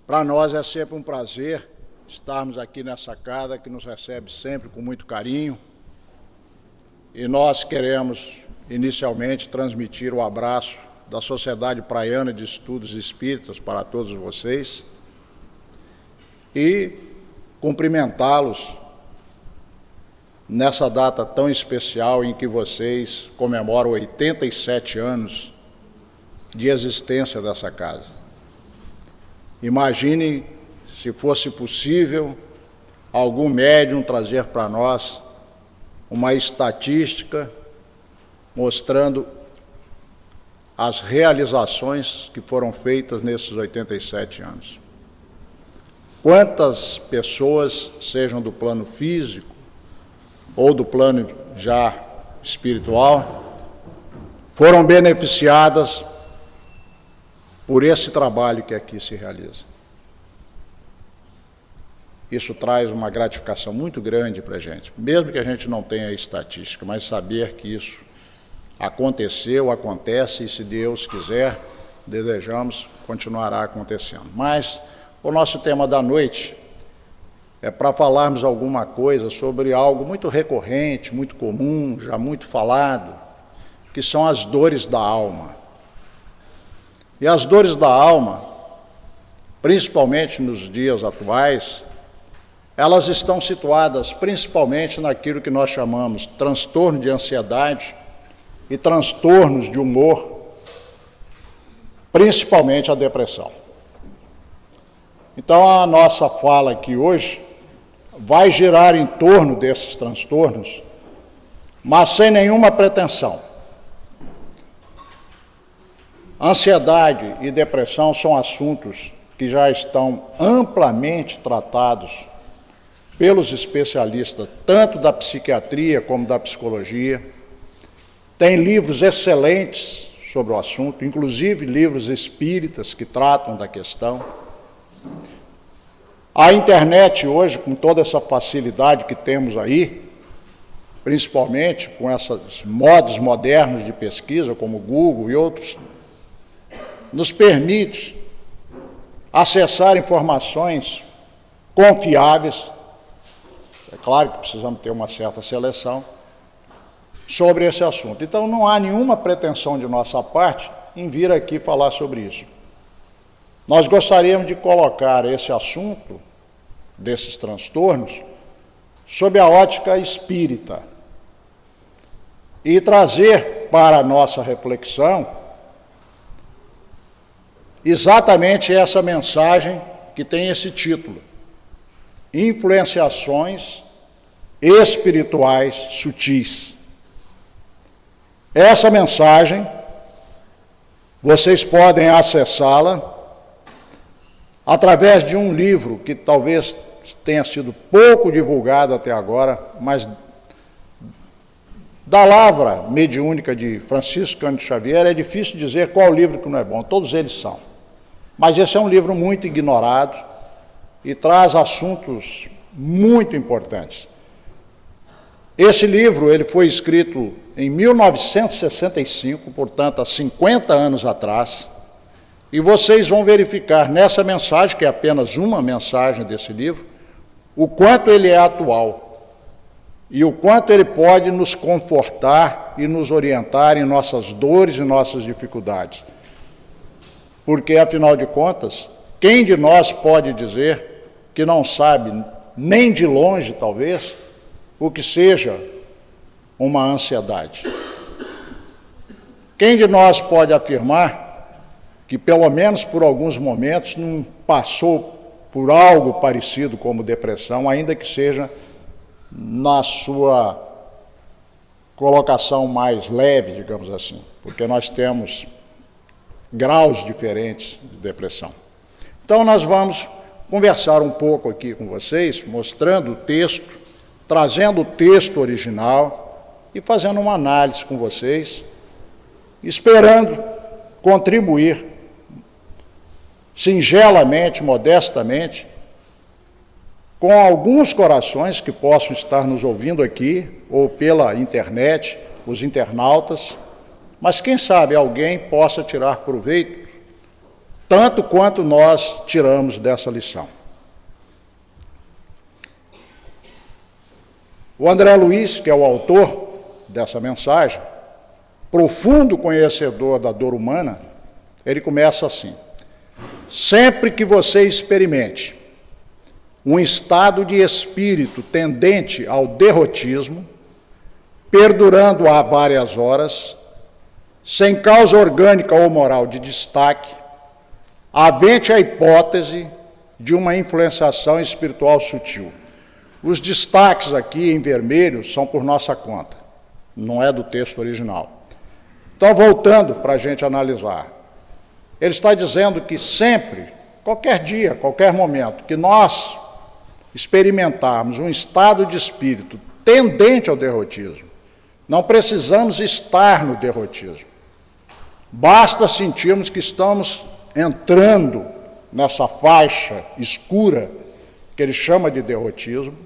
Para nós é sempre um prazer estarmos aqui nessa casa que nos recebe sempre com muito carinho. E nós queremos, inicialmente, transmitir o abraço da Sociedade Praiana de Estudos Espíritas para todos vocês e cumprimentá-los nessa data tão especial em que vocês comemoram 87 anos de existência dessa casa. Imaginem se fosse possível algum médium trazer para nós uma estatística mostrando as realizações que foram feitas nesses 87 anos. Quantas pessoas, sejam do plano físico ou do plano já espiritual, foram beneficiadas por esse trabalho que aqui se realiza. Isso traz uma gratificação muito grande para a gente, mesmo que a gente não tenha estatística, mas saber que isso aconteceu, acontece, e se Deus quiser, desejamos, continuará acontecendo. Mas o nosso tema da noite é para falarmos alguma coisa sobre algo muito recorrente, muito comum, já muito falado, que são as dores da alma. E as dores da alma, principalmente nos dias atuais, elas estão situadas principalmente naquilo que nós chamamos transtorno de ansiedade e transtornos de humor, principalmente a depressão. Então, a nossa fala aqui hoje vai girar em torno desses transtornos, mas sem nenhuma pretensão. Ansiedade e depressão são assuntos que já estão amplamente tratados pelos especialistas, tanto da psiquiatria como da psicologia. Tem livros excelentes sobre o assunto, inclusive livros espíritas que tratam da questão. A internet hoje, com toda essa facilidade que temos aí, principalmente com esses modos modernos de pesquisa, como o Google e outros, nos permite acessar informações confiáveis, é claro que precisamos ter uma certa seleção, sobre esse assunto. Então, não há nenhuma pretensão de nossa parte em vir aqui falar sobre isso. Nós gostaríamos de colocar esse assunto, desses transtornos, sob a ótica espírita e trazer para a nossa reflexão exatamente essa mensagem que tem esse título: Influenciações espirituais sutis. Essa mensagem, vocês podem acessá-la através de um livro que talvez tenha sido pouco divulgado até agora, mas da Lavra Mediúnica de Francisco Cândido Xavier é difícil dizer qual livro que não é bom, todos eles são. Mas esse é um livro muito ignorado e traz assuntos muito importantes. Esse livro ele foi escrito em 1965, portanto, há 50 anos atrás, e vocês vão verificar nessa mensagem, que é apenas uma mensagem desse livro, o quanto ele é atual e o quanto ele pode nos confortar e nos orientar em nossas dores e nossas dificuldades. Porque, afinal de contas, quem de nós pode dizer que não sabe, nem de longe, talvez, o que seja uma ansiedade? Quem de nós pode afirmar que, pelo menos por alguns momentos, não passou por algo parecido como depressão, ainda que seja na sua colocação mais leve, digamos assim, porque nós temos graus diferentes de depressão. Então, nós vamos conversar um pouco aqui com vocês, mostrando o texto, trazendo o texto original e fazendo uma análise com vocês esperando contribuir singelamente, modestamente, com alguns corações que possam estar nos ouvindo aqui, ou pela internet, os internautas, mas quem sabe alguém possa tirar proveito, tanto quanto nós tiramos dessa lição. O André Luiz, que é o autor dessa mensagem, profundo conhecedor da dor humana, ele começa assim: sempre que você experimente um estado de espírito tendente ao derrotismo, perdurando há várias horas, sem causa orgânica ou moral de destaque, havente a hipótese de uma influenciação espiritual sutil. Os destaques aqui em vermelho são por nossa conta, não é do texto original. Então, voltando para a gente analisar, ele está dizendo que sempre, qualquer dia, qualquer momento, que nós experimentarmos um estado de espírito tendente ao derrotismo, não precisamos estar no derrotismo. Basta sentirmos que estamos entrando nessa faixa escura que ele chama de derrotismo.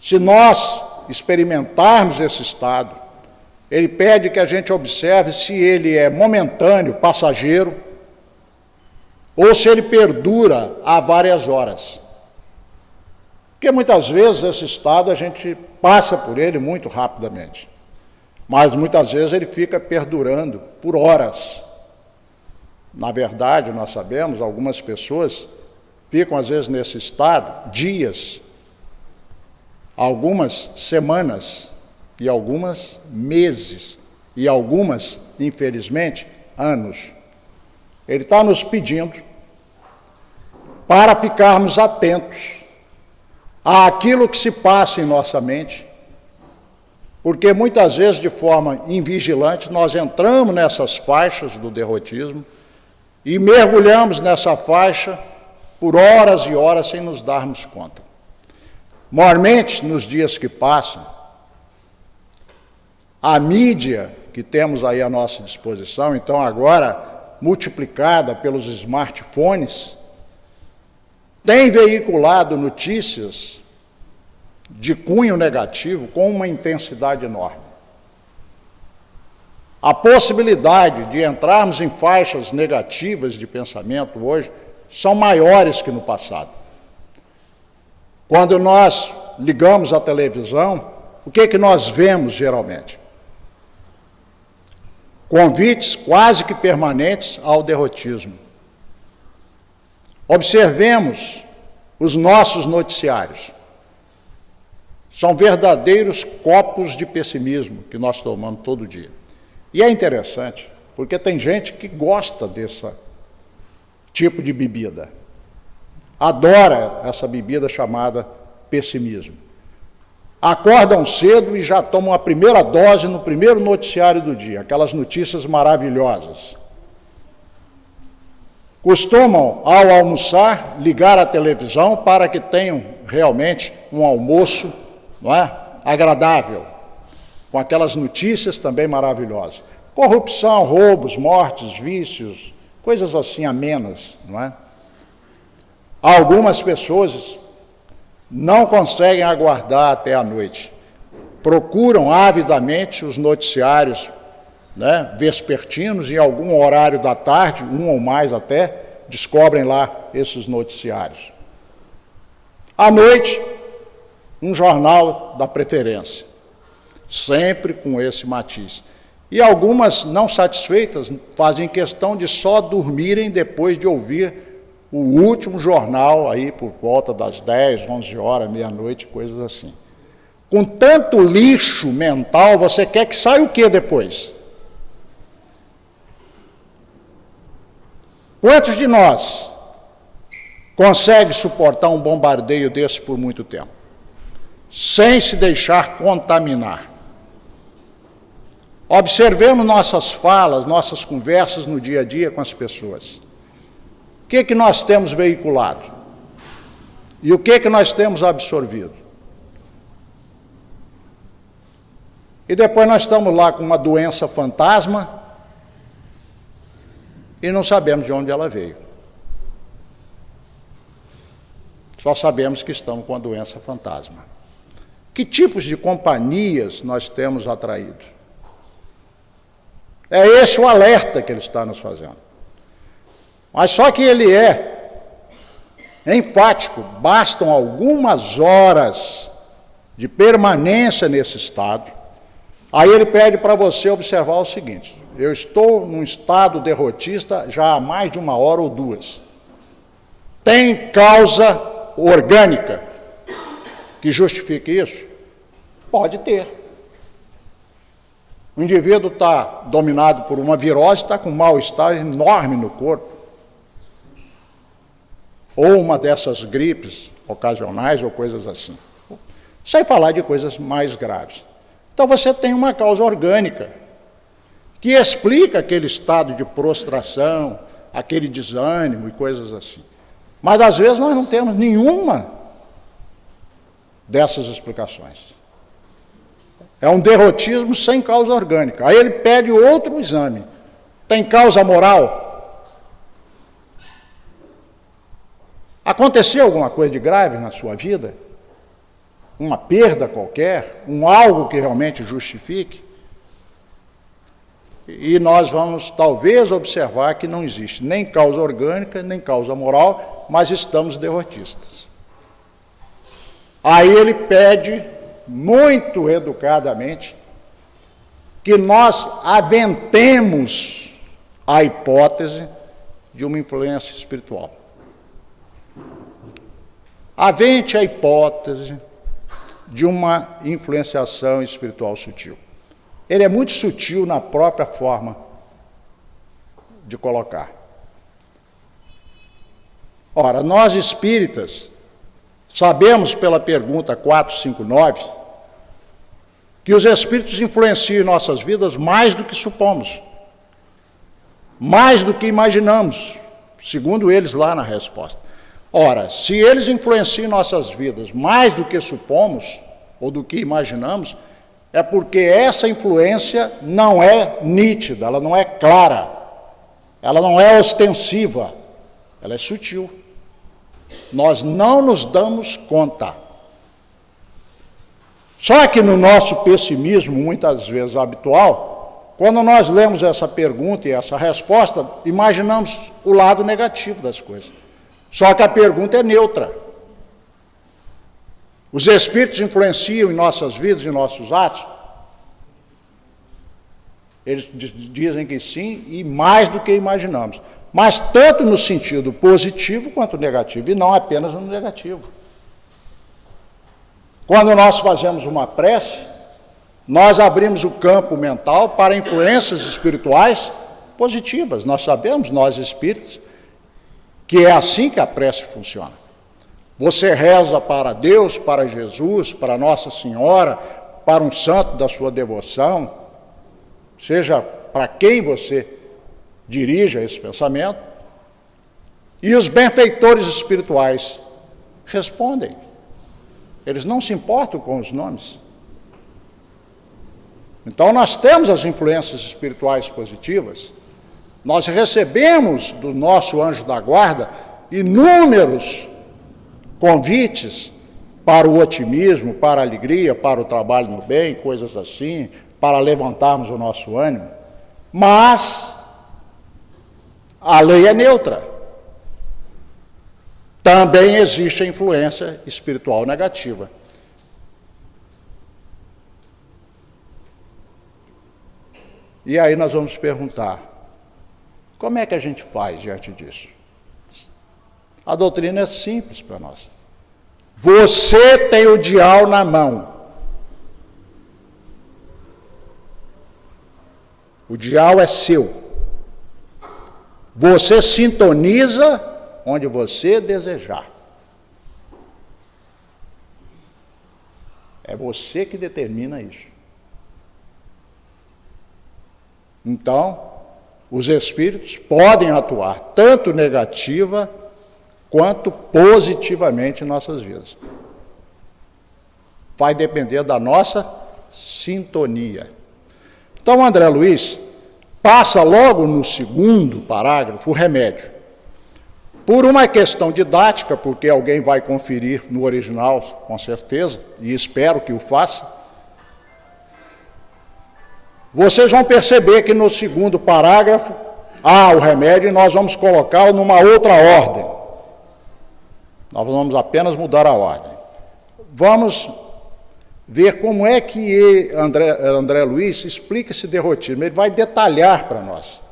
Se nós experimentarmos esse estado, ele pede que a gente observe se ele é momentâneo, passageiro, ou se ele perdura há várias horas. Porque muitas vezes esse estado a gente passa por ele muito rapidamente, mas muitas vezes ele fica perdurando por horas. Na verdade, nós sabemos, algumas pessoas ficam às vezes nesse estado dias, algumas semanas, e algumas meses, e algumas, infelizmente, anos. Ele está nos pedindo para ficarmos atentos àquilo que se passa em nossa mente, porque muitas vezes, de forma invigilante, nós entramos nessas faixas do derrotismo e mergulhamos nessa faixa por horas e horas sem nos darmos conta. Maiormente, nos dias que passam, a mídia que temos aí à nossa disposição, então agora multiplicada pelos smartphones, tem veiculado notícias de cunho negativo com uma intensidade enorme. A possibilidade de entrarmos em faixas negativas de pensamento hoje são maiores que no passado. Quando nós ligamos a televisão, o que é que nós vemos geralmente? Convites quase que permanentes ao derrotismo. Observemos os nossos noticiários. São verdadeiros copos de pessimismo que nós tomamos todo dia. E é interessante, porque tem gente que gosta desse tipo de bebida. Adora essa bebida chamada pessimismo. Acordam cedo e já tomam a primeira dose no primeiro noticiário do dia, aquelas notícias maravilhosas. Costumam, ao almoçar, ligar a televisão para que tenham realmente um almoço, não é, agradável, com aquelas notícias também maravilhosas. Corrupção, roubos, mortes, vícios, coisas assim amenas, não é? Algumas pessoas não conseguem aguardar até a noite. Procuram avidamente os noticiários, né, vespertinos, em algum horário da tarde, um ou mais até, descobrem lá esses noticiários. À noite, um jornal da preferência, sempre com esse matiz. E algumas, não satisfeitas, fazem questão de só dormirem depois de ouvir o último jornal, aí por volta das 10, 11 horas, meia-noite, coisas assim. Com tanto lixo mental, você quer que saia o quê depois? Quantos de nós consegue suportar um bombardeio desse por muito tempo, sem se deixar contaminar? Observemos nossas falas, nossas conversas no dia a dia com as pessoas. O que é que nós temos veiculado? E o que é que nós temos absorvido? E depois nós estamos lá com uma doença fantasma e não sabemos de onde ela veio. Só sabemos que estamos com a doença fantasma. Que tipos de companhias nós temos atraído? É esse o alerta que ele está nos fazendo. Mas só que ele é enfático, bastam algumas horas de permanência nesse estado. Aí ele pede para você observar o seguinte: eu estou num estado derrotista já há mais de 1 hora ou 2. Tem causa orgânica que justifique isso? Pode ter. O indivíduo está dominado por uma virose, está com um mal-estar enorme no corpo. Ou uma dessas gripes ocasionais ou coisas assim. Sem falar de coisas mais graves. Então você tem uma causa orgânica que explica aquele estado de prostração, aquele desânimo e coisas assim. Mas às vezes nós não temos nenhuma dessas explicações. É um derrotismo sem causa orgânica. Aí ele pede outro exame. Tem causa moral? Aconteceu alguma coisa de grave na sua vida? Uma perda qualquer? Algo que realmente justifique? E nós vamos talvez observar que não existe nem causa orgânica, nem causa moral, mas estamos derrotistas. Aí ele pede, muito educadamente, que nós aventemos a hipótese de uma influência espiritual. Avente a hipótese de uma influenciação espiritual sutil. Ele é muito sutil na própria forma de colocar. Ora, nós espíritas sabemos pela pergunta 459 que os espíritos influenciam em nossas vidas mais do que supomos, mais do que imaginamos, segundo eles lá na resposta. Ora, se eles influenciam em nossas vidas mais do que supomos ou do que imaginamos, é porque essa influência não é nítida, ela não é clara, ela não é ostensiva, ela é sutil. Nós não nos damos conta. Só que no nosso pessimismo, muitas vezes habitual, quando nós lemos essa pergunta e essa resposta, imaginamos o lado negativo das coisas. Só que a pergunta é neutra. Os espíritos influenciam em nossas vidas, em nossos atos? Eles dizem que sim, e mais do que imaginamos. Mas tanto no sentido positivo quanto negativo, e não apenas no negativo. Quando nós fazemos uma prece, nós abrimos o campo mental para influências espirituais positivas. Nós sabemos, nós espíritas, que é assim que a prece funciona. Você reza para Deus, para Jesus, para Nossa Senhora, para um santo da sua devoção, seja para quem você dirija esse pensamento, e os benfeitores espirituais respondem. Eles não se importam com os nomes. Então nós temos as influências espirituais positivas, nós recebemos do nosso anjo da guarda inúmeros convites para o otimismo, para a alegria, para o trabalho no bem, coisas assim, para levantarmos o nosso ânimo, mas a lei é neutra. Também existe a influência espiritual negativa. E aí nós vamos perguntar, como é que a gente faz diante disso? A doutrina é simples para nós. Você tem o dial na mão. O dial é seu. Você sintoniza onde você desejar. É você que determina isso. Então, os espíritos podem atuar tanto negativa quanto positivamente em nossas vidas. Vai depender da nossa sintonia. Então, André Luiz passa logo no segundo parágrafo o remédio. Por uma questão didática, porque alguém vai conferir no original, com certeza, e espero que o faça, vocês vão perceber que no segundo parágrafo há o remédio e nós vamos colocá-lo numa outra ordem. Nós vamos apenas mudar a ordem. Vamos ver como é que André Luiz explica esse derrotismo. Ele vai detalhar para nós.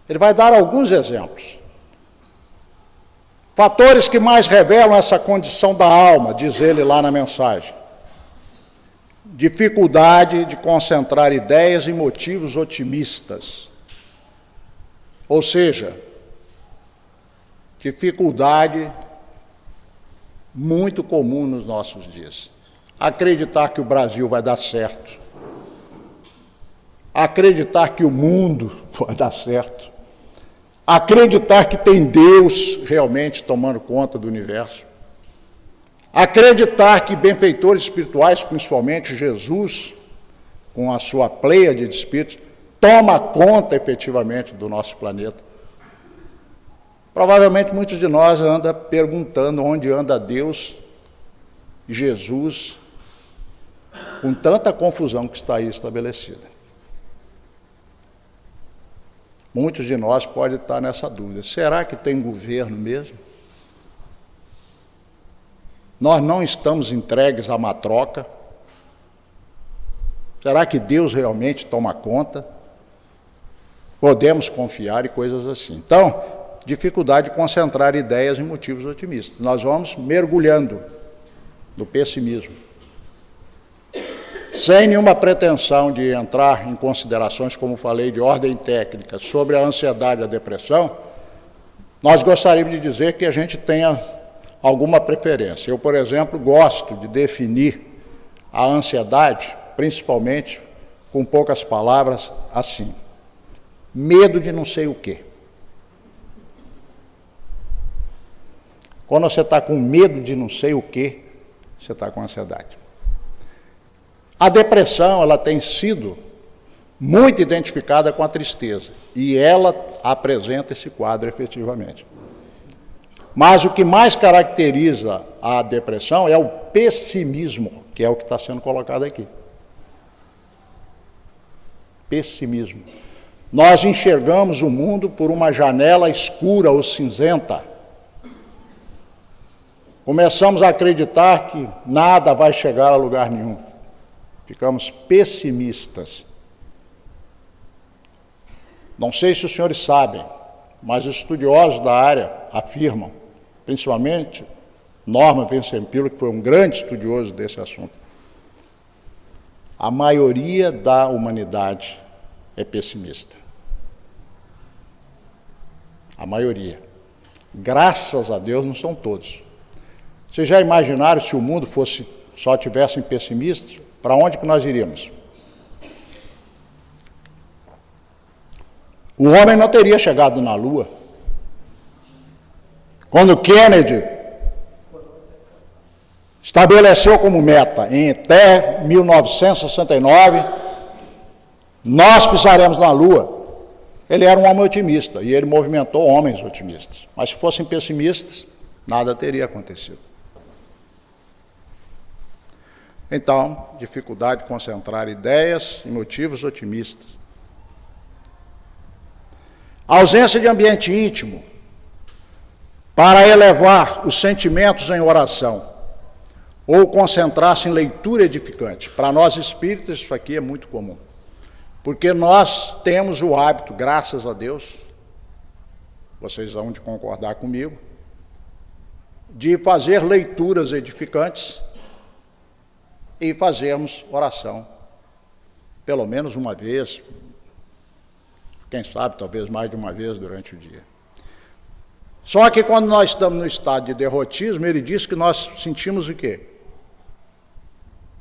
Ele vai dar alguns exemplos. Fatores que mais revelam essa condição da alma, diz ele lá na mensagem. Dificuldade de concentrar ideias e motivos otimistas. Ou seja, dificuldade muito comum nos nossos dias. Acreditar que o Brasil vai dar certo. Acreditar que o mundo vai dar certo. Acreditar que tem Deus realmente tomando conta do universo. Acreditar que benfeitores espirituais, principalmente Jesus, com a sua pleiade de espíritos, toma conta efetivamente do nosso planeta. Provavelmente muitos de nós andam perguntando onde anda Deus e Jesus, com tanta confusão que está aí estabelecida. Muitos de nós podem estar nessa dúvida. Será que tem governo mesmo? Nós não estamos entregues à matroca? Será que Deus realmente toma conta? Podemos confiar e coisas assim. Então, dificuldade de concentrar ideias em motivos otimistas. Nós vamos mergulhando no pessimismo. Sem nenhuma pretensão de entrar em considerações, como falei, de ordem técnica sobre a ansiedade e a depressão, nós gostaríamos de dizer que a gente tenha alguma preferência. Eu, por exemplo, gosto de definir a ansiedade, principalmente, com poucas palavras, assim: medo de não sei o quê. Quando você está com medo de não sei o quê, você está com ansiedade. A depressão, ela tem sido muito identificada com a tristeza, e ela apresenta esse quadro efetivamente. Mas o que mais caracteriza a depressão é o pessimismo, que é o que está sendo colocado aqui. Pessimismo. Nós enxergamos o mundo por uma janela escura ou cinzenta. Começamos a acreditar que nada vai chegar a lugar nenhum. Ficamos pessimistas. Não sei se os senhores sabem, mas os estudiosos da área afirmam, principalmente Norman Vincent Peale, que foi um grande estudioso desse assunto, a maioria da humanidade é pessimista. A maioria. Graças a Deus não são todos. Vocês já imaginaram se o mundo só tivessem pessimistas? Para onde que nós iríamos? O homem não teria chegado na Lua. Quando Kennedy estabeleceu como meta, em até 1969, nós pisaremos na Lua. Ele era um homem otimista e ele movimentou homens otimistas. Mas se fossem pessimistas, nada teria acontecido. Então, dificuldade de concentrar ideias e motivos otimistas. Ausência de ambiente íntimo para elevar os sentimentos em oração ou concentrar-se em leitura edificante. Para nós espíritas, isso aqui é muito comum. Porque nós temos o hábito, graças a Deus, vocês vão de concordar comigo, de fazer leituras edificantes e fazermos oração, pelo menos uma vez, quem sabe, talvez mais de uma vez durante o dia. Só que quando nós estamos no estado de derrotismo, ele diz que nós sentimos o quê?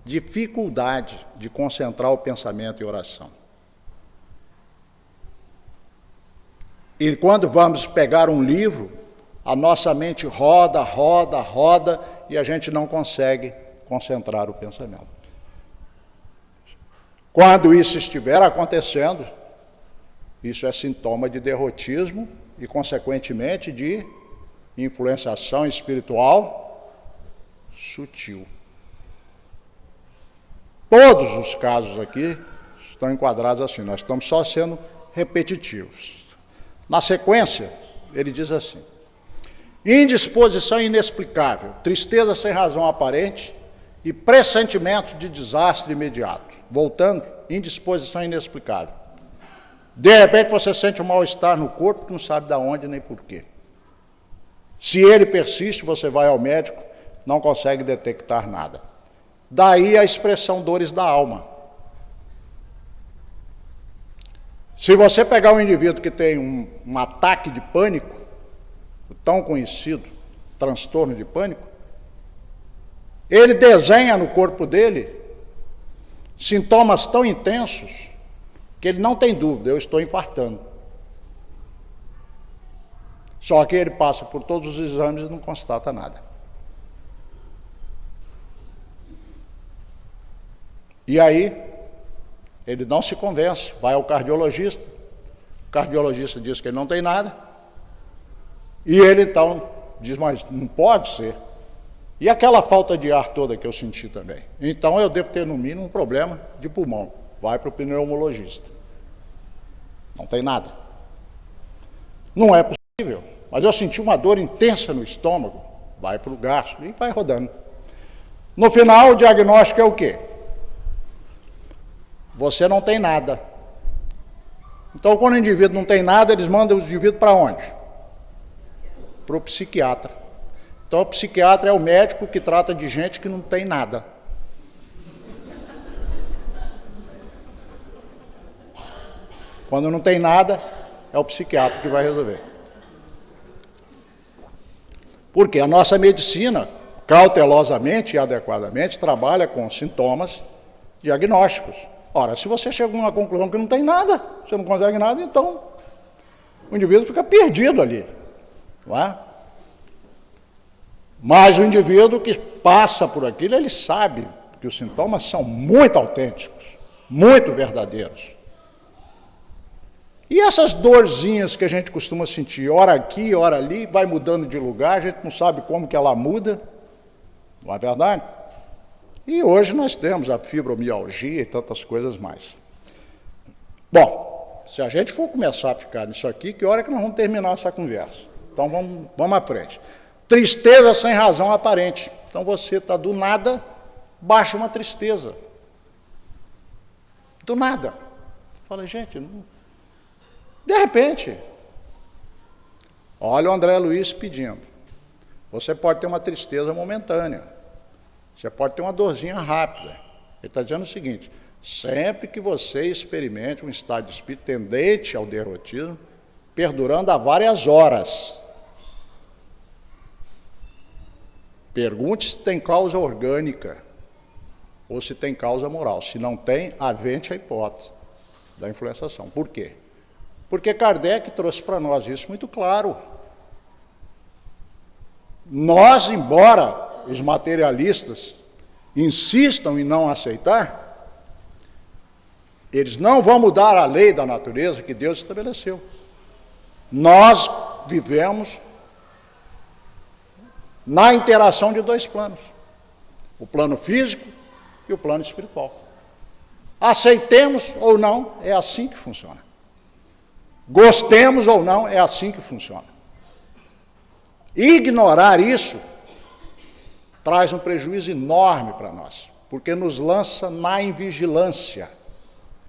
Dificuldade de concentrar o pensamento em oração. E quando vamos pegar um livro, a nossa mente roda, roda, roda, e a gente não consegue concentrar o pensamento. Quando isso estiver acontecendo, isso é sintoma de derrotismo e, consequentemente, de influenciação espiritual sutil. Todos os casos aqui estão enquadrados assim, nós estamos só sendo repetitivos. Na sequência, ele diz assim: indisposição inexplicável, tristeza sem razão aparente e pressentimento de desastre imediato. Voltando, indisposição inexplicável. De repente você sente um mal-estar no corpo que não sabe de onde nem porquê. Se ele persiste, você vai ao médico, não consegue detectar nada. Daí a expressão dores da alma. Se você pegar um indivíduo que tem um ataque de pânico, o tão conhecido transtorno de pânico, ele desenha no corpo dele sintomas tão intensos que ele não tem dúvida, eu estou infartando. Só que ele passa por todos os exames e não constata nada. E aí, ele não se convence, vai ao cardiologista, o cardiologista diz que ele não tem nada, e ele então diz, mas não pode ser. E aquela falta de ar toda que eu senti também? Então eu devo ter no mínimo um problema de pulmão. Vai para o pneumologista. Não tem nada. Não é possível. Mas eu senti uma dor intensa no estômago. Vai para o gastro e vai rodando. No final, o diagnóstico é o quê? Você não tem nada. Então, quando o indivíduo não tem nada, eles mandam o indivíduo para onde? Para o psiquiatra. Então, o psiquiatra é o médico que trata de gente que não tem nada. Quando não tem nada, é o psiquiatra que vai resolver. Porque a nossa medicina, cautelosamente e adequadamente, trabalha com sintomas diagnósticos. Ora, se você chega a uma conclusão que não tem nada, você não consegue nada, então o indivíduo fica perdido ali, não é? Mas o indivíduo que passa por aquilo, ele sabe que os sintomas são muito autênticos, muito verdadeiros. E essas dorzinhas que a gente costuma sentir, ora aqui, ora ali, vai mudando de lugar, a gente não sabe como que ela muda, não é verdade? E hoje nós temos a fibromialgia e tantas coisas mais. Bom, se a gente for começar a ficar nisso aqui, que hora que nós vamos terminar essa conversa? Então vamos à frente. Tristeza sem razão aparente. Então você está do nada, baixa uma tristeza. Do nada. Fala, gente, não... de repente, olha o André Luiz pedindo. Você pode ter uma tristeza momentânea. Você pode ter uma dorzinha rápida. Ele está dizendo o seguinte, sempre que você experimente um estado de espírito tendente ao derrotismo, perdurando há várias horas, pergunte se tem causa orgânica ou se tem causa moral. Se não tem, avente a hipótese da influenciação. Por quê? Porque Kardec trouxe para nós isso muito claro. Nós, embora os materialistas insistam em não aceitar, eles não vão mudar a lei da natureza que Deus estabeleceu. Nós vivemos na interação de dois planos, o plano físico e o plano espiritual. Aceitemos ou não, é assim que funciona. Gostemos ou não, é assim que funciona. Ignorar isso traz um prejuízo enorme para nós, porque nos lança na invigilância,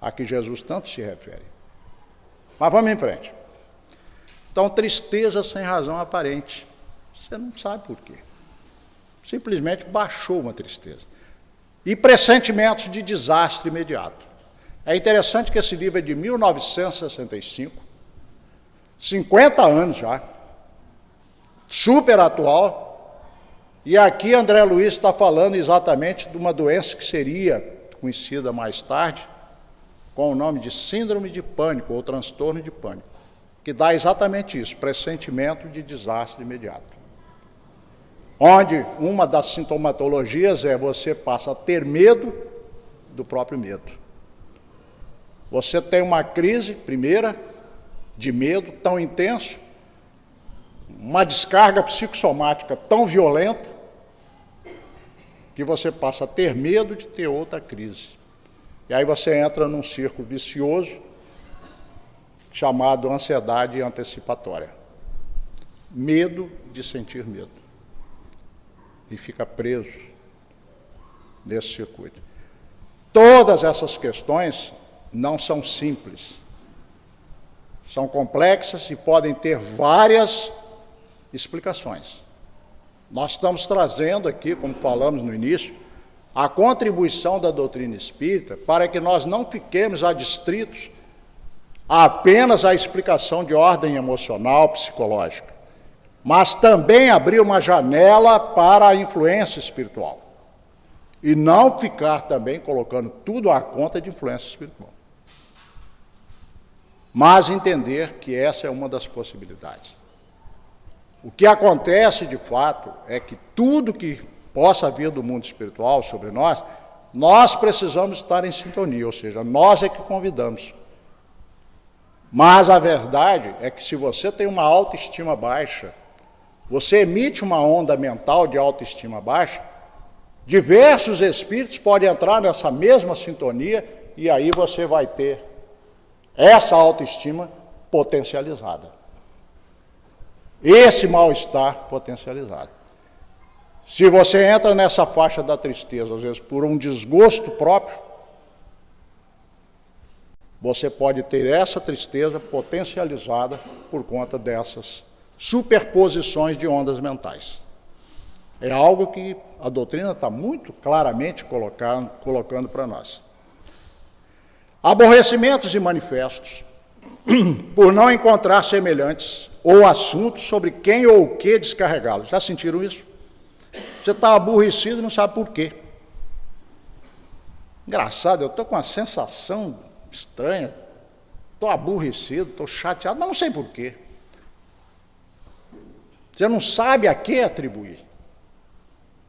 a que Jesus tanto se refere. Mas vamos em frente. Então, tristeza sem razão aparente. Você não sabe por quê. Simplesmente baixou uma tristeza. E pressentimentos de desastre imediato. É interessante que esse livro é de 1965, 50 anos já, super atual, e aqui André Luiz está falando exatamente de uma doença que seria conhecida mais tarde com o nome de síndrome de pânico ou transtorno de pânico, que dá exatamente isso, pressentimento de desastre imediato. Onde uma das sintomatologias é você passa a ter medo do próprio medo. Você tem uma crise, primeira, de medo tão intenso, uma descarga psicossomática tão violenta, que você passa a ter medo de ter outra crise. E aí você entra num círculo vicioso, chamado ansiedade antecipatória. Medo de sentir medo. E fica preso nesse circuito. Todas essas questões não são simples. São complexas e podem ter várias explicações. Nós estamos trazendo aqui, como falamos no início, a contribuição da doutrina espírita para que nós não fiquemos adstritos a apenas à explicação de ordem emocional, psicológica, mas também abrir uma janela para a influência espiritual. E não ficar também colocando tudo à conta de influência espiritual. Mas entender que essa é uma das possibilidades. O que acontece de fato é que tudo que possa vir do mundo espiritual sobre nós precisamos estar em sintonia, ou seja, nós é que convidamos. Mas a verdade é que se você tem uma autoestima baixa, você emite uma onda mental de autoestima baixa, diversos espíritos podem entrar nessa mesma sintonia e aí você vai ter essa autoestima potencializada. Esse mal-estar potencializado. Se você entra nessa faixa da tristeza, às vezes por um desgosto próprio, você pode ter essa tristeza potencializada por conta dessas superposições de ondas mentais. É algo que a doutrina está muito claramente colocando para nós. Aborrecimentos e manifestos, por não encontrar semelhantes ou assuntos sobre quem ou o que descarregá-los. Já sentiram isso? Você está aborrecido e não sabe por quê. Engraçado, eu estou com uma sensação estranha, estou aborrecido, estou chateado, mas não sei por quê. Você não sabe a que atribuir.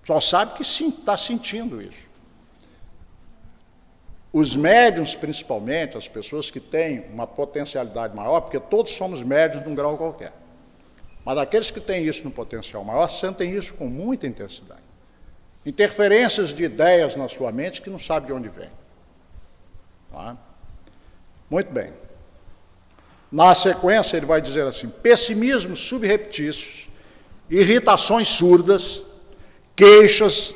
Só sabe que sim, está sentindo isso. Os médiuns, principalmente, as pessoas que têm uma potencialidade maior, porque todos somos médiuns num grau qualquer, mas aqueles que têm isso no potencial maior, sentem isso com muita intensidade. Interferências de ideias na sua mente que não sabe de onde vem. Tá? Muito bem. Na sequência, ele vai dizer assim: pessimismos subreptícios, irritações surdas, queixas,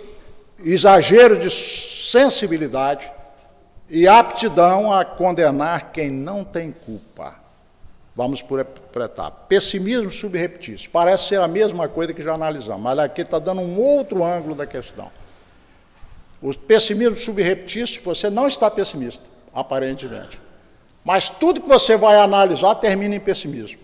exagero de sensibilidade e aptidão a condenar quem não tem culpa. Vamos por etapa. Pessimismo subreptício. Parece ser a mesma coisa que já analisamos, mas aqui está dando um outro ângulo da questão. O pessimismo subreptício, você não está pessimista, aparentemente. Mas tudo que você vai analisar termina em pessimismo.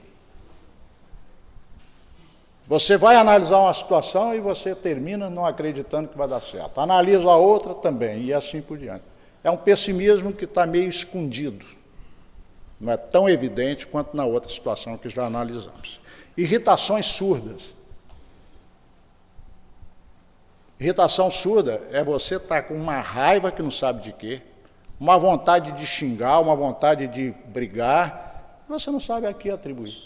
Você vai analisar uma situação e você termina não acreditando que vai dar certo. Analisa a outra também, e assim por diante. É um pessimismo que está meio escondido. Não é tão evidente quanto na outra situação que já analisamos. Irritações surdas. Irritação surda é você estar com uma raiva que não sabe de quê, uma vontade de xingar, uma vontade de brigar, você não sabe a que atribuir.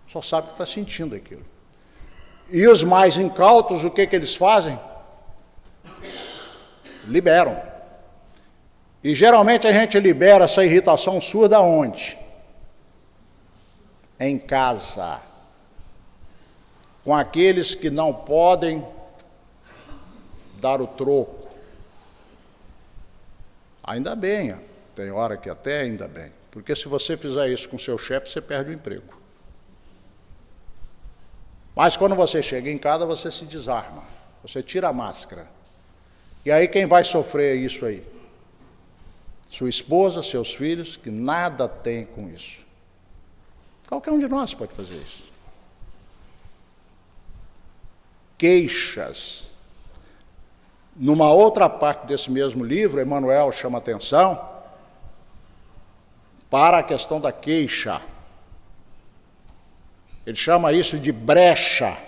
Só sabe que está sentindo aquilo. E os mais incautos, o que eles fazem? Liberam. E geralmente a gente libera essa irritação surda onde? Em casa. Com aqueles que não podem dar o troco. Ainda bem, tem hora que até ainda bem. Porque se você fizer isso com seu chefe, você perde o emprego. Mas quando você chega em casa, você se desarma. Você tira a máscara. E aí quem vai sofrer isso aí? Sua esposa, seus filhos, que nada tem com isso. Qualquer um de nós pode fazer isso. Queixas. Numa outra parte desse mesmo livro, Emmanuel chama atenção para a questão da queixa. Ele chama isso de brecha.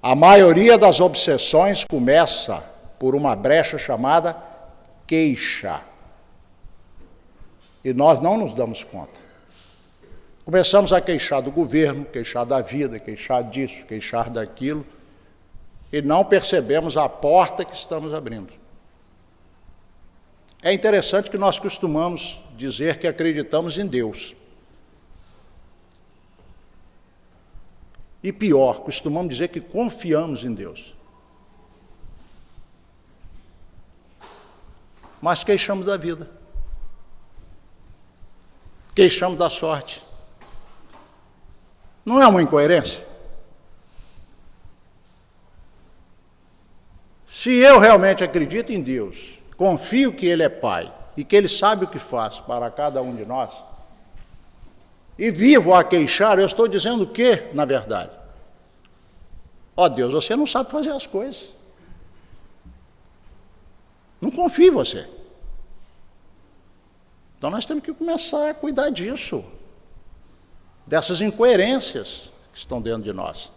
A maioria das obsessões começa por uma brecha chamada queixa. E nós não nos damos conta. Começamos a queixar do governo, queixar da vida, queixar disso, queixar daquilo, e não percebemos a porta que estamos abrindo. É interessante que nós costumamos dizer que acreditamos em Deus. E pior, costumamos dizer que confiamos em Deus. Mas queixamos da vida. Queixamos da sorte. Não é uma incoerência? Se eu realmente acredito em Deus, confio que Ele é Pai e que Ele sabe o que faz para cada um de nós, e vivo a queixar, eu estou dizendo o quê, na verdade? Ó Deus, você não sabe fazer as coisas. Não confio em você. Então nós temos que começar a cuidar disso, dessas incoerências que estão dentro de nós.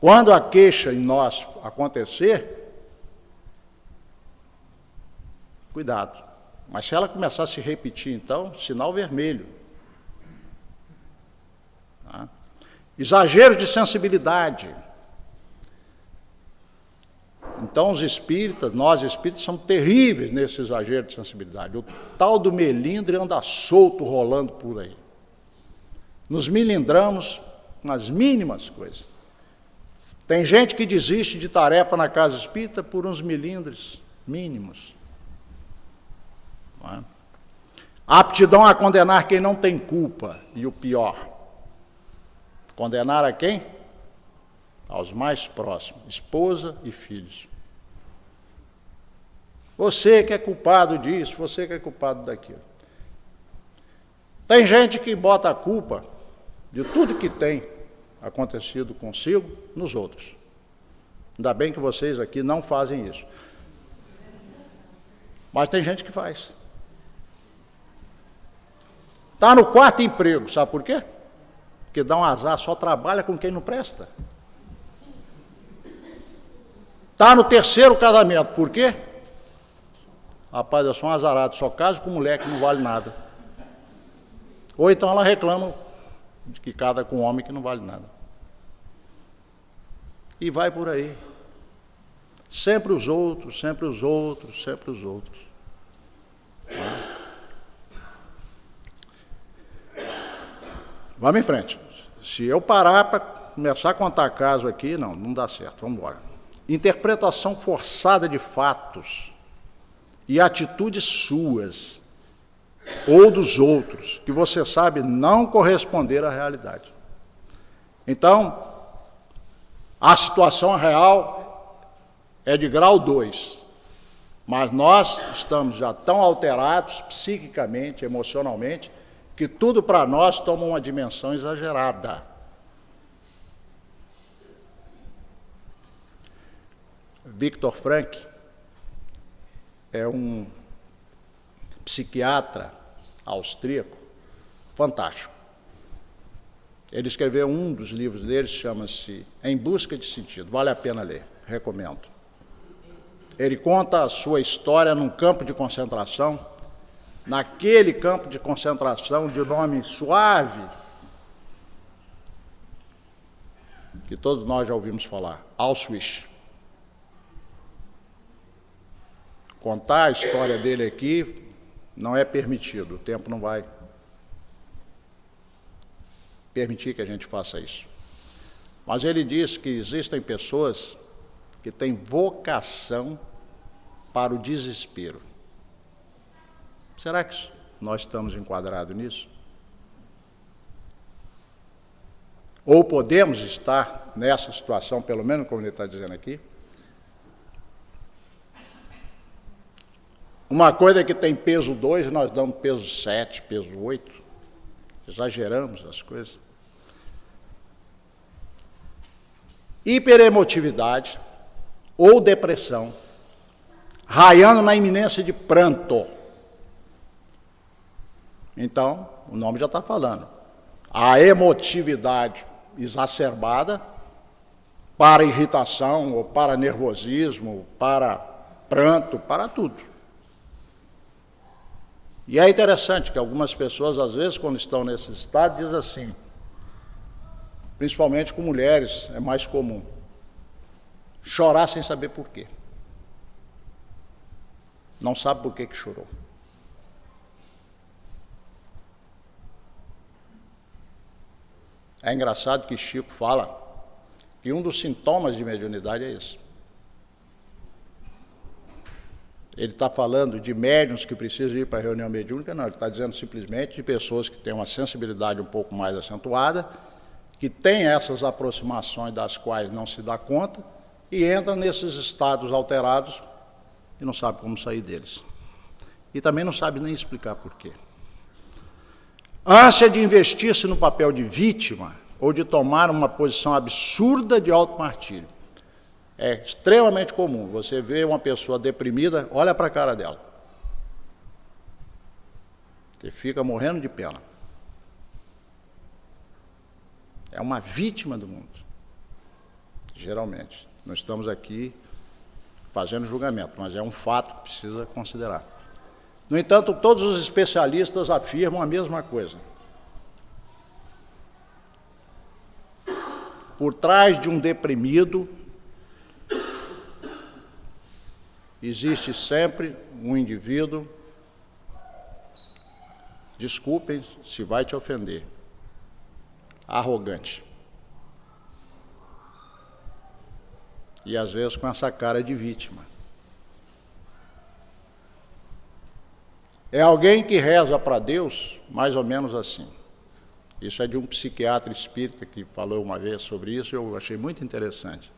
Quando a queixa em nós acontecer, cuidado. Mas se ela começar a se repetir, então, sinal vermelho. Tá? Exagero de sensibilidade. Então, os espíritas, nós espíritas, somos terríveis nesse exagero de sensibilidade. O tal do melindre anda solto, rolando por aí. Nos melindramos nas mínimas coisas. Tem gente que desiste de tarefa na casa espírita por uns melindres mínimos. Não é? Aptidão a condenar quem não tem culpa. E o pior, condenar a quem? Aos mais próximos, esposa e filhos. Você que é culpado disso, você que é culpado daquilo. Tem gente que bota a culpa de tudo que tem acontecido consigo nos outros. Ainda bem que vocês aqui não fazem isso. Mas tem gente que faz. Está no quarto emprego, sabe por quê? Porque dá um azar, só trabalha com quem não presta. Está no terceiro casamento, por quê? Rapaz, eu sou um azarado, só caso com mulher que não vale nada. Ou então ela reclama de que casa com um homem que não vale nada. E vai por aí. Sempre os outros, sempre os outros, sempre os outros. Vamos em frente. Se eu parar para começar a contar caso aqui, não dá certo. Vamos embora. Interpretação forçada de fatos e atitudes suas ou dos outros, que você sabe não corresponder à realidade. Então, a situação real é de grau 2, mas nós estamos já tão alterados psiquicamente, emocionalmente, que tudo para nós toma uma dimensão exagerada. Viktor Frankl é um psiquiatra austríaco fantástico. Ele escreveu um dos livros dele, chama-se Em Busca de Sentido. Vale a pena ler, recomendo. Ele conta a sua história num campo de concentração, naquele campo de concentração de nome suave, que todos nós já ouvimos falar, Auschwitz. Contar a história dele aqui não é permitido, o tempo não vai permitir que a gente faça isso. Mas ele diz que existem pessoas que têm vocação para o desespero. Será que nós estamos enquadrados nisso? Ou podemos estar nessa situação, pelo menos como ele está dizendo aqui? Uma coisa que tem peso 2, nós damos peso 7, peso 8. Exageramos as coisas. Hiperemotividade ou depressão, raiando na iminência de pranto. Então, o nome já está falando. A emotividade exacerbada para irritação, ou para nervosismo, para pranto, para tudo. E é interessante que algumas pessoas, às vezes, quando estão nesse estado, dizem assim, principalmente com mulheres, é mais comum, chorar sem saber por quê. Não sabe por que chorou. É engraçado que Chico fala que um dos sintomas de mediunidade é isso. Ele está falando de médiuns que precisam ir para a reunião mediúnica? Não, ele está dizendo simplesmente de pessoas que têm uma sensibilidade um pouco mais acentuada, que têm essas aproximações das quais não se dá conta e entra nesses estados alterados e não sabe como sair deles. E também não sabe nem explicar por quê. Ânsia de investir-se no papel de vítima ou de tomar uma posição absurda de automartírio. É extremamente comum. Você vê uma pessoa deprimida, olha para a cara dela. Você fica morrendo de pena. É uma vítima do mundo. Geralmente. Não estamos aqui fazendo julgamento, mas é um fato que precisa considerar. No entanto, todos os especialistas afirmam a mesma coisa. Por trás de um deprimido, existe sempre um indivíduo, desculpem se vai te ofender, arrogante. E às vezes com essa cara de vítima. É alguém que reza para Deus, mais ou menos assim. Isso é de um psiquiatra espírita que falou uma vez sobre isso, eu achei muito interessante.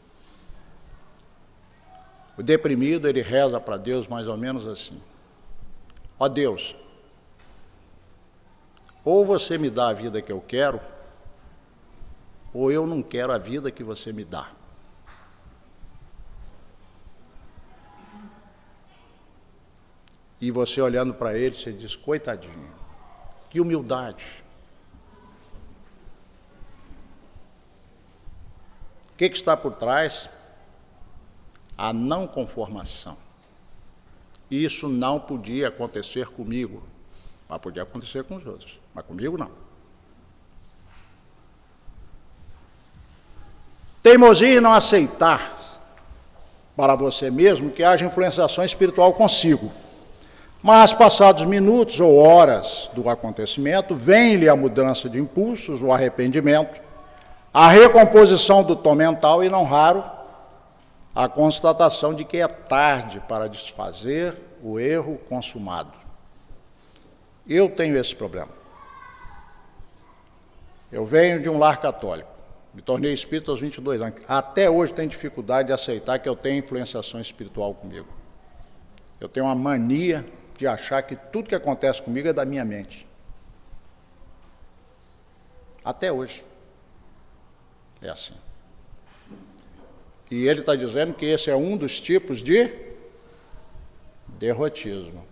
O deprimido, ele reza para Deus mais ou menos assim. Ó Deus, ou você me dá a vida que eu quero, ou eu não quero a vida que você me dá. E você olhando para ele, você diz, coitadinho, que humildade. O que está por trás? A não conformação. Isso não podia acontecer comigo, mas podia acontecer com os outros, mas comigo não. Teimosia em não aceitar para você mesmo que haja influenciação espiritual consigo. Mas, passados minutos ou horas do acontecimento, vem-lhe a mudança de impulsos, o arrependimento, a recomposição do tom mental e, não raro, a constatação de que é tarde para desfazer o erro consumado. Eu tenho esse problema. Eu venho de um lar católico, me tornei espírita aos 22 anos. Até hoje tenho dificuldade de aceitar que eu tenho influenciação espiritual comigo. Eu tenho uma mania de achar que tudo que acontece comigo é da minha mente. Até hoje. É assim. E ele está dizendo que esse é um dos tipos de derrotismo.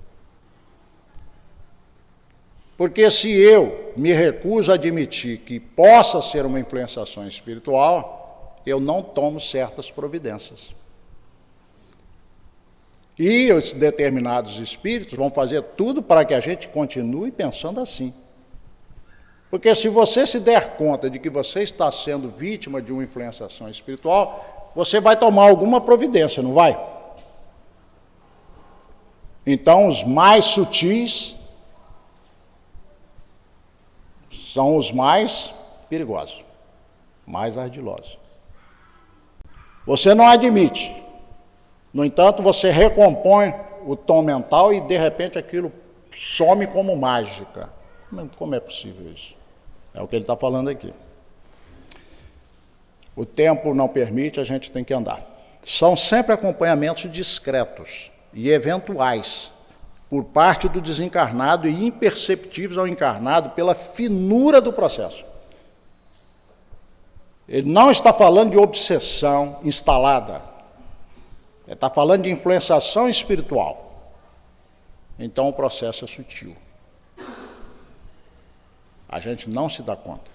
Porque se eu me recuso a admitir que possa ser uma influenciação espiritual, eu não tomo certas providências. E os determinados espíritos vão fazer tudo para que a gente continue pensando assim. Porque se você se der conta de que você está sendo vítima de uma influenciação espiritual, você vai tomar alguma providência, não vai? Então, os mais sutis são os mais perigosos, mais ardilosos. Você não admite. No entanto, você recompõe o tom mental e, de repente, aquilo some como mágica. Como é possível isso? É o que ele está falando aqui. O tempo não permite, a gente tem que andar. São sempre acompanhamentos discretos e eventuais, por parte do desencarnado e imperceptíveis ao encarnado pela finura do processo. Ele não está falando de obsessão instalada. Ele está falando de influenciação espiritual. Então o processo é sutil. A gente não se dá conta.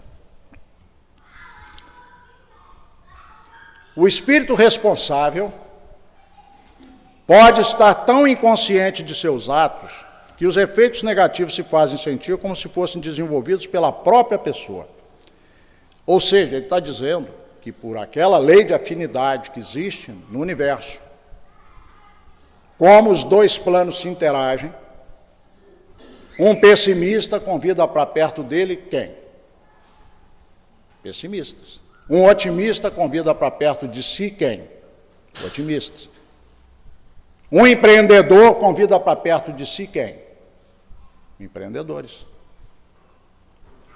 O espírito responsável pode estar tão inconsciente de seus atos que os efeitos negativos se fazem sentir como se fossem desenvolvidos pela própria pessoa. Ou seja, ele está dizendo que por aquela lei de afinidade que existe no universo, como os dois planos se interagem, um pessimista convida para perto dele quem? Pessimistas. Um otimista convida para perto de si quem? Otimistas. Um empreendedor convida para perto de si quem? Empreendedores.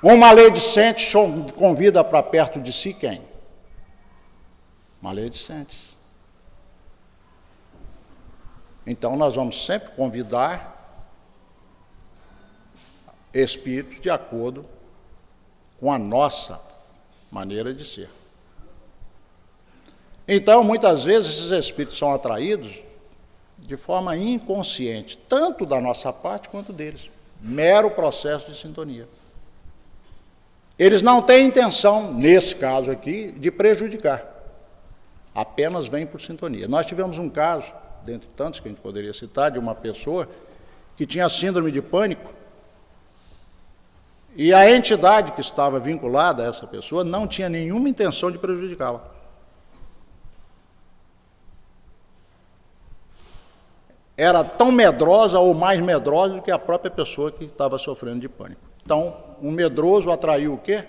Um maledicente convida para perto de si quem? Maledicentes. Então nós vamos sempre convidar espíritos de acordo com a nossa maneira de ser. Então, muitas vezes, esses espíritos são atraídos de forma inconsciente, tanto da nossa parte quanto deles. Mero processo de sintonia. Eles não têm intenção, nesse caso aqui, de prejudicar. Apenas vêm por sintonia. Nós tivemos um caso, dentre tantos que a gente poderia citar, de uma pessoa que tinha síndrome de pânico, e a entidade que estava vinculada a essa pessoa não tinha nenhuma intenção de prejudicá-la. Era tão medrosa ou mais medrosa do que a própria pessoa que estava sofrendo de pânico. Então, um medroso atraiu o quê?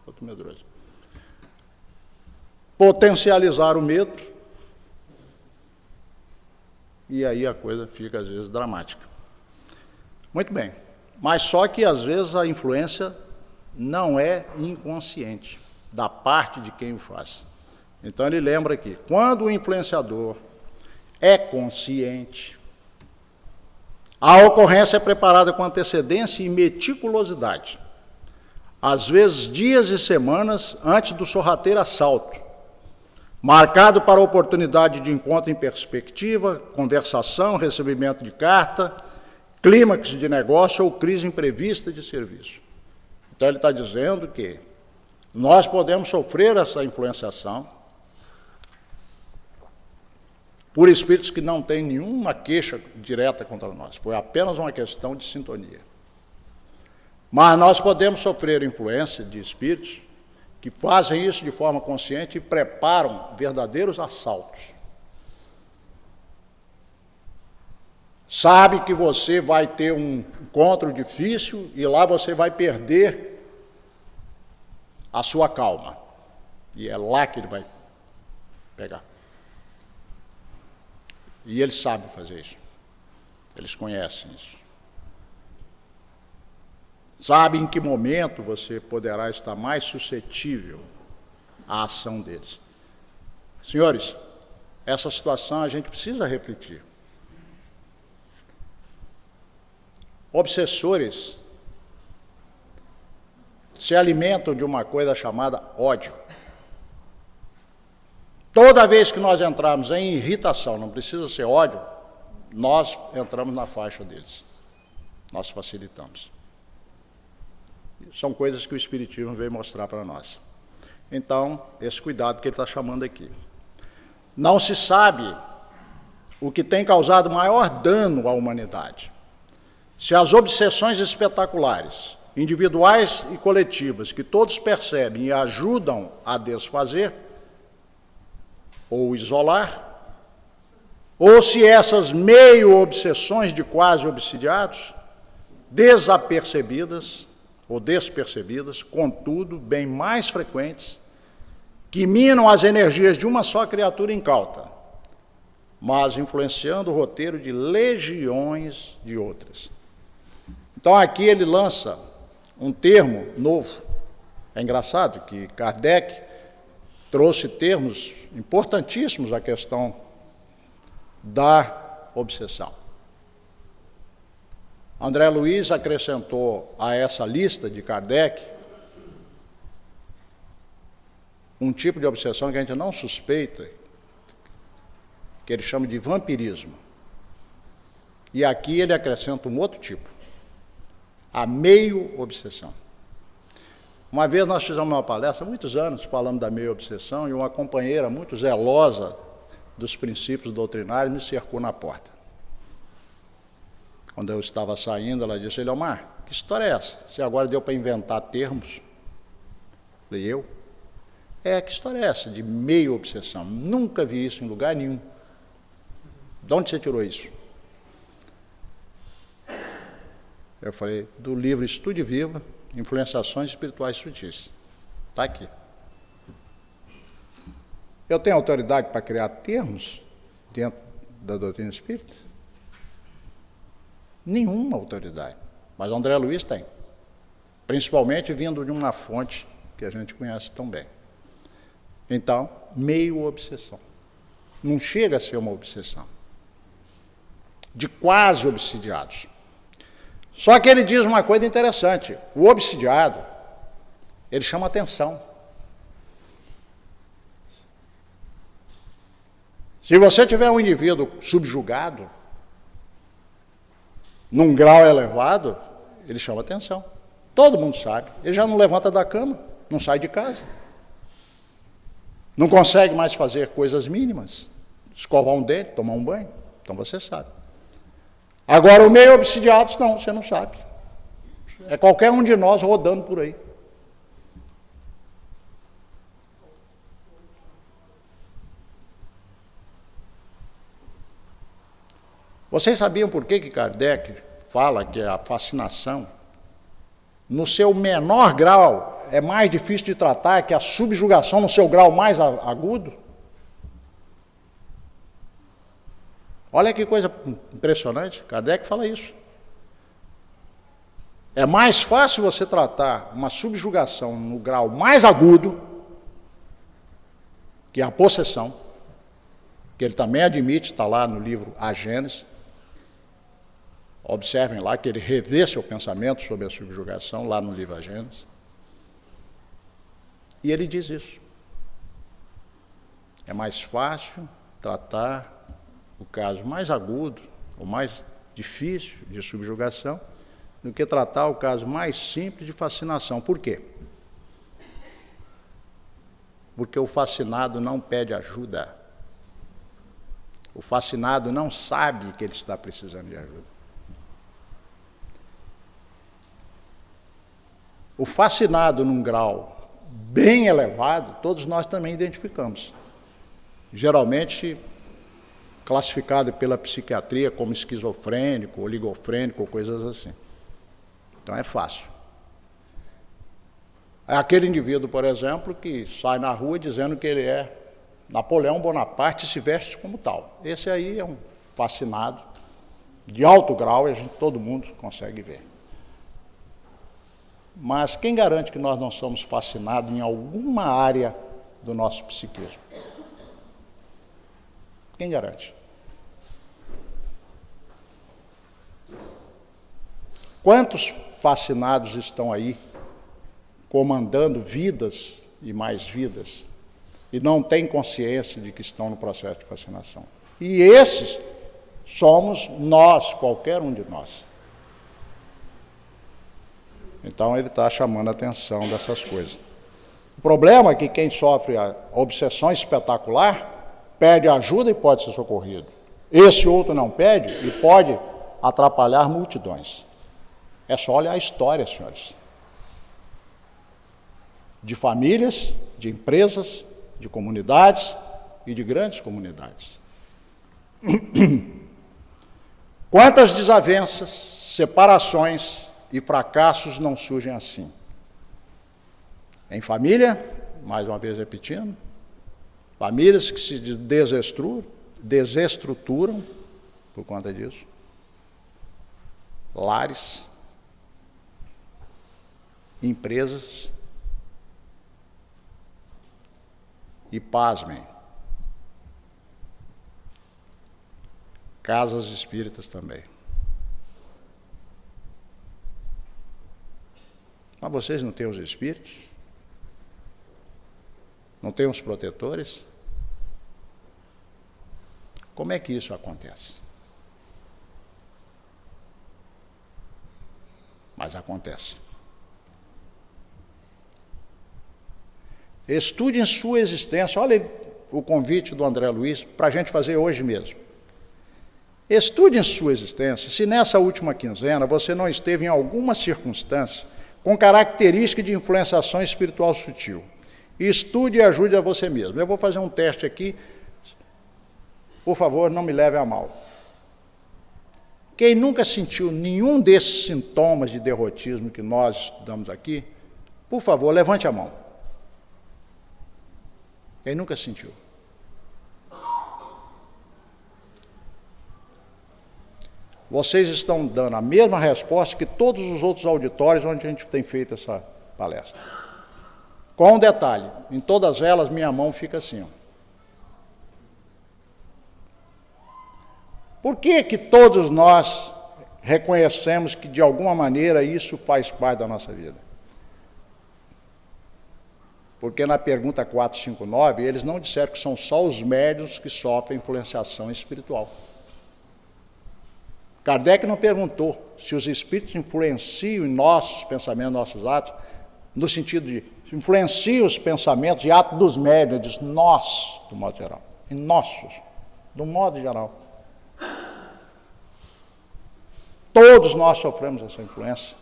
Outro medroso. Potencializar o medo, e aí a coisa fica, às vezes, dramática. Muito bem. Mas só que, às vezes, a influência não é inconsciente da parte de quem o faz. Então, ele lembra que, quando o influenciador é consciente, a ocorrência é preparada com antecedência e meticulosidade, às vezes dias e semanas antes do sorrateiro assalto, marcado para a oportunidade de encontro em perspectiva, conversação, recebimento de carta, clímax de negócio ou crise imprevista de serviço. Então, ele está dizendo que nós podemos sofrer essa influenciação por espíritos que não têm nenhuma queixa direta contra nós. Foi apenas uma questão de sintonia. Mas nós podemos sofrer influência de espíritos que fazem isso de forma consciente e preparam verdadeiros assaltos. Sabe que você vai ter um encontro difícil e lá você vai perder a sua calma. E é lá que ele vai pegar. E eles sabem fazer isso. Eles conhecem isso. Sabem em que momento você poderá estar mais suscetível à ação deles. Senhores, essa situação a gente precisa refletir. Obsessores se alimentam de uma coisa chamada ódio. Toda vez que nós entramos em irritação, não precisa ser ódio, nós entramos na faixa deles. Nós facilitamos. São coisas que o Espiritismo veio mostrar para nós. Então, esse cuidado que ele está chamando aqui. Não se sabe o que tem causado maior dano à humanidade. Se as obsessões espetaculares, individuais e coletivas, que todos percebem e ajudam a desfazer, ou isolar, ou se essas meio-obsessões de quase obsidiados, desapercebidas ou despercebidas, contudo, bem mais frequentes, que minam as energias de uma só criatura incauta, mas influenciando o roteiro de legiões de outras. Então, aqui ele lança um termo novo. É engraçado que Kardec trouxe termos importantíssimos à questão da obsessão. André Luiz acrescentou a essa lista de Kardec um tipo de obsessão que a gente não suspeita, que ele chama de vampirismo. E aqui ele acrescenta um outro tipo, a meio-obsessão. Uma vez nós fizemos uma palestra, há muitos anos, falando da meio-obsessão, e uma companheira muito zelosa dos princípios doutrinários me cercou na porta. Quando eu estava saindo, ela disse: Eliomar, que história é essa? Você agora deu para inventar termos? Falei: eu? Que história é essa de meio obsessão? Nunca vi isso em lugar nenhum. De onde você tirou isso? Eu falei: do livro Estude Viva, Influenciações Espirituais Sutis. Está aqui. Eu tenho autoridade para criar termos dentro da doutrina espírita? Nenhuma autoridade. Mas André Luiz tem. Principalmente vindo de uma fonte que a gente conhece tão bem. Então, meio obsessão. Não chega a ser uma obsessão. De quase obsidiados. Só que ele diz uma coisa interessante. O obsidiado, ele chama atenção. Se você tiver um indivíduo subjugado, num grau elevado, ele chama atenção. Todo mundo sabe. Ele já não levanta da cama, não sai de casa. Não consegue mais fazer coisas mínimas. Escovar um dente, tomar um banho. Então você sabe. Agora, o meio obsidiado, não, você não sabe. É qualquer um de nós rodando por aí. Vocês sabiam por que Kardec fala que a fascinação, no seu menor grau, é mais difícil de tratar que a subjugação no seu grau mais agudo? Olha que coisa impressionante, Kardec fala isso. É mais fácil você tratar uma subjugação no grau mais agudo, que é a possessão, que ele também admite, está lá no livro A Gênese. Observem lá que ele revê seu pensamento sobre a subjugação, lá no livro A Gênese. E ele diz isso. É mais fácil tratar o caso mais agudo, ou mais difícil de subjugação, do que tratar o caso mais simples de fascinação. Por quê? Porque o fascinado não pede ajuda. O fascinado não sabe que ele está precisando de ajuda. O fascinado num grau bem elevado, todos nós também identificamos. Geralmente classificado pela psiquiatria como esquizofrênico, oligofrênico, ou coisas assim. Então é fácil. É aquele indivíduo, por exemplo, que sai na rua dizendo que ele é Napoleão Bonaparte e se veste como tal. Esse aí é um fascinado de alto grau e todo mundo consegue ver. Mas quem garante que nós não somos fascinados em alguma área do nosso psiquismo? Quem garante? Quantos fascinados estão aí comandando vidas e mais vidas e não têm consciência de que estão no processo de fascinação? E esses somos nós, qualquer um de nós. Então ele está chamando a atenção dessas coisas. O problema é que quem sofre a obsessão espetacular pede ajuda e pode ser socorrido. Esse outro não pede e pode atrapalhar multidões. É só olhar a história, senhores. De famílias, de empresas, de comunidades e de grandes comunidades. Quantas desavenças, separações e fracassos não surgem assim? Em família, mais uma vez repetindo, famílias que se desestruturam por conta disso, lares, empresas e, pasmem, casas espíritas também. Mas vocês não têm os espíritos? Não têm os protetores? Como é que isso acontece? Mas acontece. Estude em sua existência. Olha o convite do André Luiz para a gente fazer hoje mesmo. Estude em sua existência se nessa última quinzena você não esteve em alguma circunstância com característica de influenciação espiritual sutil. Estude e ajude a você mesmo. Eu vou fazer um teste aqui. Por favor, não me leve a mal. Quem nunca sentiu nenhum desses sintomas de derrotismo que nós estudamos aqui, por favor, levante a mão. Quem nunca sentiu? Vocês estão dando a mesma resposta que todos os outros auditórios onde a gente tem feito essa palestra. Com um detalhe, em todas elas minha mão fica assim. Por que que todos nós reconhecemos que de alguma maneira isso faz parte da nossa vida? Porque na pergunta 459 eles não disseram que são só os médiuns que sofrem influenciação espiritual. Kardec não perguntou se os espíritos influenciam em nossos pensamentos, nossos atos, no sentido de influenciam os pensamentos e atos dos médiuns, ele diz nós, do modo geral, em nossos, do modo geral. Todos nós sofremos essa influência.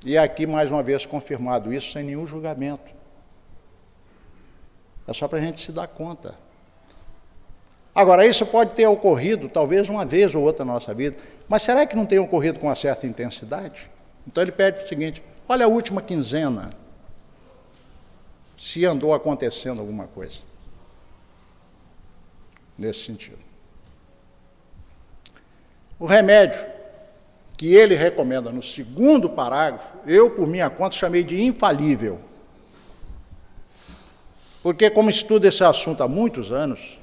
E aqui, mais uma vez, confirmado isso, sem nenhum julgamento. É só para a gente se dar conta. Agora, isso pode ter ocorrido, talvez uma vez ou outra na nossa vida, mas será que não tem ocorrido com uma certa intensidade? Então ele pede o seguinte, olha a última quinzena, se andou acontecendo alguma coisa. Nesse sentido. O remédio que ele recomenda no segundo parágrafo, eu, por minha conta, chamei de infalível. Porque, como estudo esse assunto há muitos anos,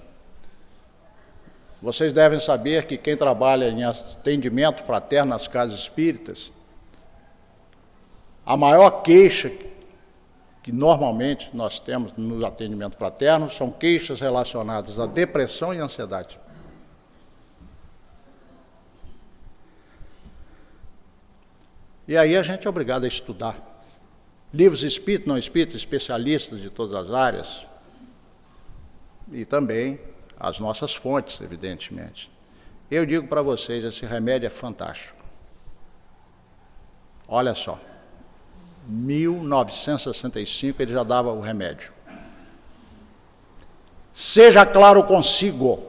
vocês devem saber que quem trabalha em atendimento fraterno nas casas espíritas, a maior queixa que normalmente nós temos no atendimento fraterno são queixas relacionadas à depressão e ansiedade. E aí a gente é obrigado a estudar. Livros espíritas, não espíritas, especialistas de todas as áreas. E também as nossas fontes, evidentemente. Eu digo para vocês, esse remédio é fantástico. Olha só, 1965 ele já dava o remédio. Seja claro consigo,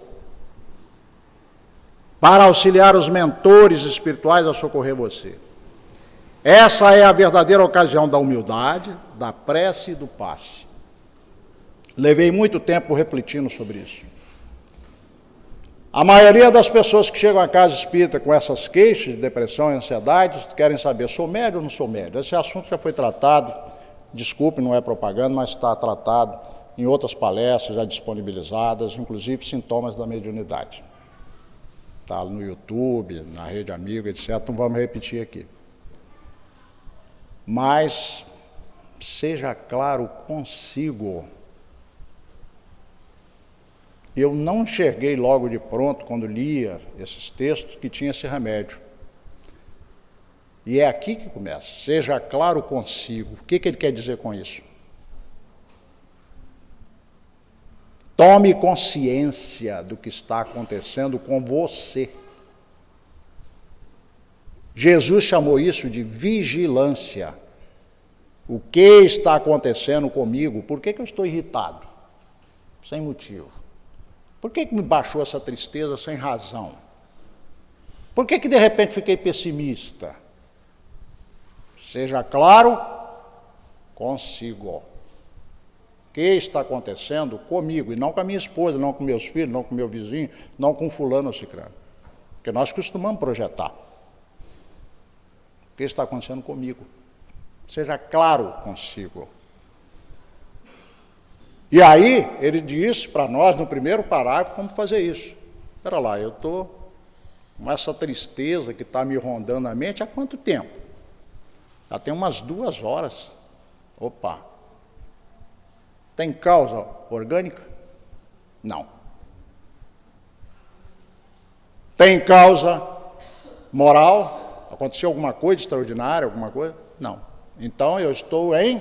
para auxiliar os mentores espirituais a socorrer você. Essa é a verdadeira ocasião da humildade, da prece e do passe. Levei muito tempo refletindo sobre isso. A maioria das pessoas que chegam à casa espírita com essas queixas de depressão e ansiedade querem saber, sou médium ou não sou médium? Esse assunto já foi tratado, desculpe, não é propaganda, mas está tratado em outras palestras já disponibilizadas, inclusive sintomas da mediunidade. Está no YouTube, na Rede Amigo, etc. Não vamos repetir aqui. Mas seja claro consigo. Eu não enxerguei logo de pronto, quando lia esses textos, que tinha esse remédio. E é aqui que começa. Seja claro consigo. O que ele quer dizer com isso? Tome consciência do que está acontecendo com você. Jesus chamou isso de vigilância. O que está acontecendo comigo? Por que eu estou irritado? Sem motivo. Por que me baixou essa tristeza sem razão? Por que de repente fiquei pessimista? Seja claro consigo. O que está acontecendo comigo? E não com a minha esposa, não com meus filhos, não com meu vizinho, não com fulano ou ciclano. Porque nós costumamos projetar. O que está acontecendo comigo? Seja claro consigo. E aí, ele disse para nós, no primeiro parágrafo, como fazer isso. Espera lá, eu estou com essa tristeza que está me rondando a mente há quanto tempo? Já tem umas 2 horas. Opa! Tem causa orgânica? Não. Tem causa moral? Aconteceu alguma coisa extraordinária, alguma coisa? Não. Então eu estou em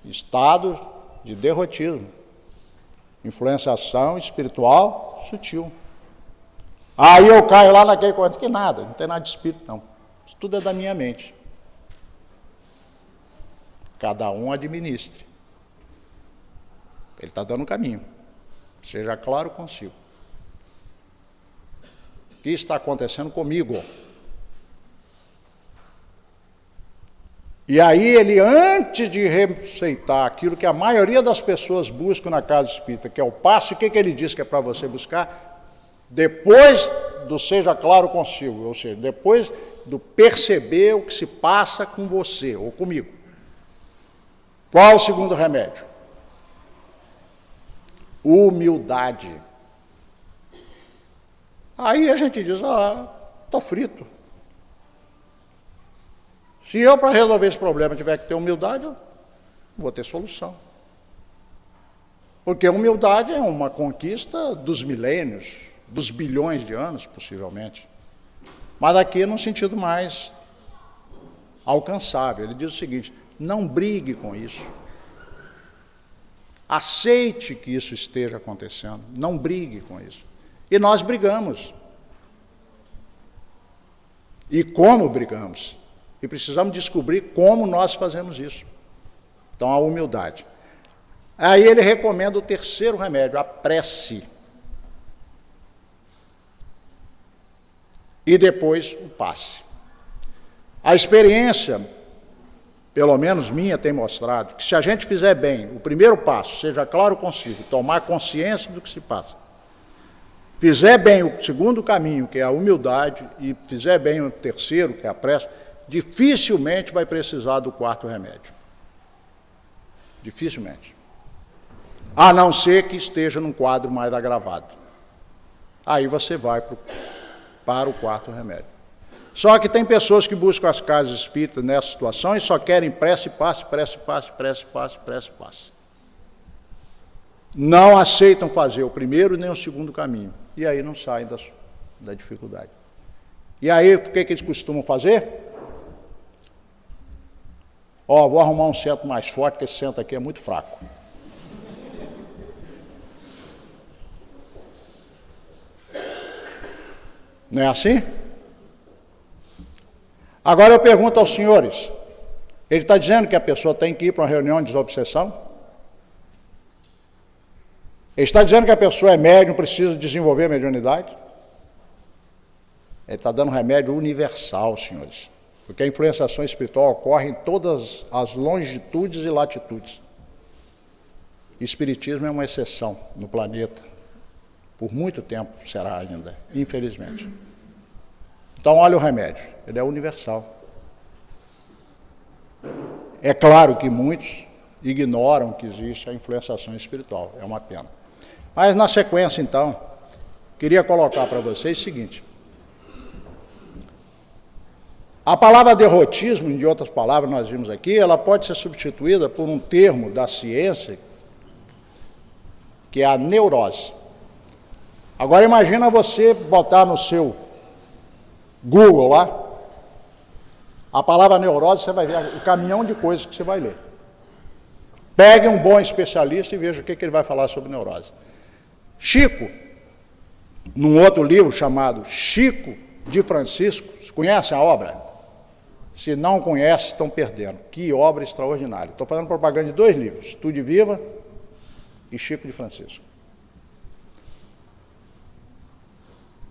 estado de derrotismo. Influenciação espiritual sutil. Aí eu caio lá naquele conto que nada, não tem nada de espírito, não. Isso tudo é da minha mente. Cada um administre. Ele está dando um caminho. Seja claro consigo. O que está acontecendo comigo? E aí ele, antes de receitar aquilo que a maioria das pessoas buscam na casa espírita, que é o passo, o que ele diz que é para você buscar? Depois do seja claro consigo, ou seja, depois do perceber o que se passa com você ou comigo. Qual o segundo remédio? Humildade. Aí a gente diz, estou frito. Se eu, para resolver esse problema, tiver que ter humildade, eu vou ter solução. Porque a humildade é uma conquista dos milênios, dos bilhões de anos, possivelmente. Mas aqui num sentido mais alcançável. Ele diz o seguinte, não brigue com isso. Aceite que isso esteja acontecendo. Não brigue com isso. E nós brigamos. E como brigamos? E precisamos descobrir como nós fazemos isso. Então, a humildade. Aí ele recomenda o terceiro remédio, a prece. E depois o passe. A experiência, pelo menos minha, tem mostrado que se a gente fizer bem o primeiro passo, seja claro consigo, tomar consciência do que se passa, fizer bem o segundo caminho, que é a humildade, e fizer bem o terceiro, que é a prece, dificilmente vai precisar do quarto remédio. Dificilmente. A não ser que esteja num quadro mais agravado. Aí você vai para o quarto remédio. Só que tem pessoas que buscam as casas espíritas nessa situação e só querem prece, passe, prece, passe, prece, passe, prece, passe. Não aceitam fazer o primeiro nem o segundo caminho. E aí não saem da dificuldade. E aí, o que eles costumam fazer? Vou arrumar um centro mais forte, que esse centro aqui é muito fraco. Não é assim? Agora eu pergunto aos senhores, ele está dizendo que a pessoa tem que ir para uma reunião de desobsessão? Ele está dizendo que a pessoa é médium, precisa desenvolver a mediunidade? Ele está dando remédio universal, senhores. Porque a influenciação espiritual ocorre em todas as longitudes e latitudes. O espiritismo é uma exceção no planeta. Por muito tempo será ainda, infelizmente. Então, olha o remédio. Ele é universal. É claro que muitos ignoram que existe a influenciação espiritual. É uma pena. Mas, na sequência, então, queria colocar para vocês o seguinte. A palavra derrotismo, de outras palavras nós vimos aqui, ela pode ser substituída por um termo da ciência, que é a neurose. Agora imagina você botar no seu Google lá, a palavra neurose, você vai ver o caminhão de coisas que você vai ler. Pegue um bom especialista e veja o que ele vai falar sobre neurose. Chico, num outro livro chamado Chico de Francisco, conhece a obra? Se não conhece, estão perdendo. Que obra extraordinária. Estou fazendo propaganda de 2 livros, Estude Viva e Chico de Francisco.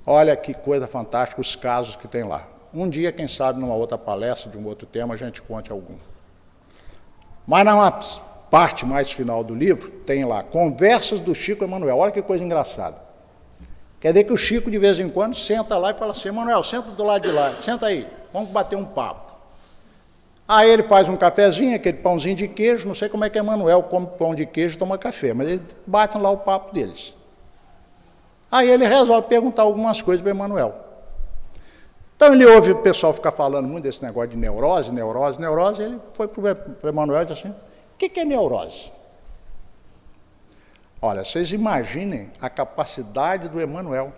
Olha que coisa fantástica os casos que tem lá. Um dia, quem sabe, numa outra palestra, de um outro tema, a gente conte algum. Mas na parte mais final do livro, tem lá, Conversas do Chico e Emanuel. Olha que coisa engraçada. Quer dizer que o Chico, de vez em quando, senta lá e fala assim, Emanuel, senta do lado de lá, senta aí, vamos bater um papo. Aí ele faz um cafezinho, aquele pãozinho de queijo, não sei como é que Emanuel come pão de queijo e toma café, mas eles batem lá o papo deles. Aí ele resolve perguntar algumas coisas para Emanuel. Então ele ouve o pessoal ficar falando muito desse negócio de neurose, neurose, neurose, ele foi para Emanuel e disse assim, o que é neurose? Olha, vocês imaginem a capacidade do Emanuel,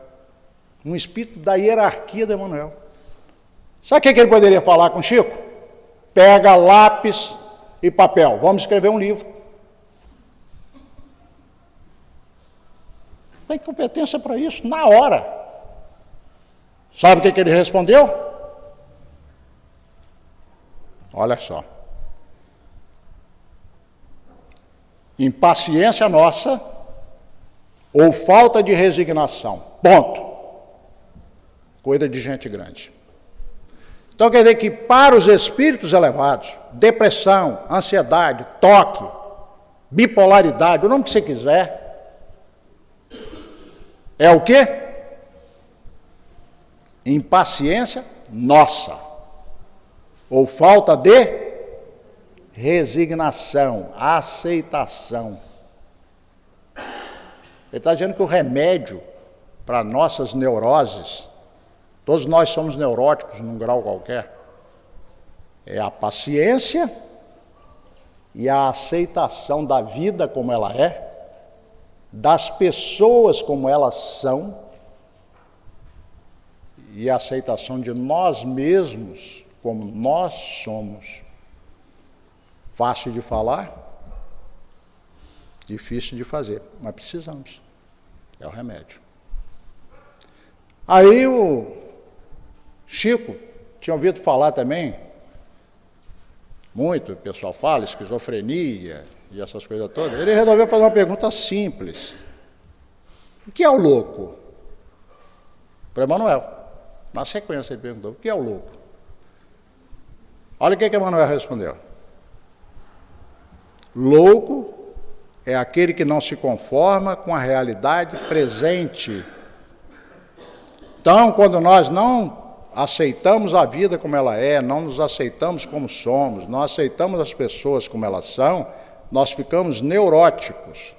um espírito da hierarquia do Emanuel. Sabe o que ele poderia falar com Chico? Pega lápis e papel, vamos escrever um livro. Tem competência para isso, na hora. Sabe o que ele respondeu? Olha só. Impaciência nossa ou falta de resignação. Ponto. Coisa de gente grande. Então quer dizer que para os espíritos elevados, depressão, ansiedade, toque, bipolaridade, o nome que você quiser, é o quê? Impaciência nossa, ou falta de resignação, aceitação. Ele está dizendo que o remédio para nossas neuroses, todos nós somos neuróticos num grau qualquer, é a paciência e a aceitação da vida como ela é, das pessoas como elas são, e a aceitação de nós mesmos como nós somos. Fácil de falar, difícil de fazer, mas precisamos. É o remédio. Aí o Chico, tinha ouvido falar também, muito, o pessoal fala, esquizofrenia e essas coisas todas. Ele resolveu fazer uma pergunta simples. O que é o louco? Para Emmanuel. Na sequência ele perguntou, o que é o louco? Olha o que Emmanuel respondeu. Louco é aquele que não se conforma com a realidade presente. Então, quando nós não aceitamos a vida como ela é, não nos aceitamos como somos, não aceitamos as pessoas como elas são, nós ficamos neuróticos.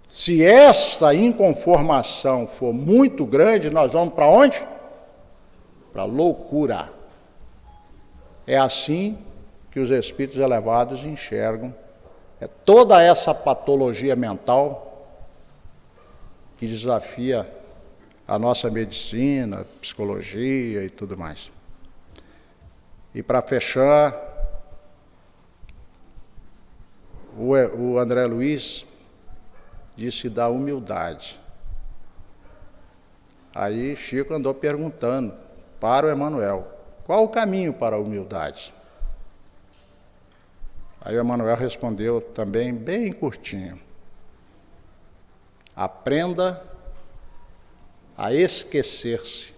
Se essa inconformação for muito grande, nós vamos para onde? Para a loucura. É assim que os espíritos elevados enxergam toda essa patologia mental que desafia a nossa medicina, psicologia e tudo mais. E para fechar, o André Luiz disse da humildade. Aí Chico andou perguntando para o Emmanuel, qual o caminho para a humildade? Aí o Emmanuel respondeu também bem curtinho. Aprenda a esquecer-se.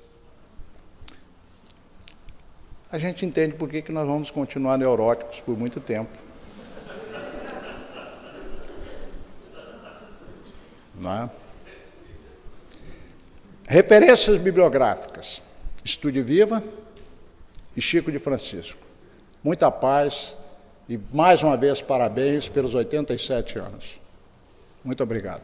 A gente entende por que nós vamos continuar neuróticos por muito tempo. Não é? Referências bibliográficas. Estude Viva e Chico de Francisco. Muita paz e, mais uma vez, parabéns pelos 87 anos. Muito obrigado.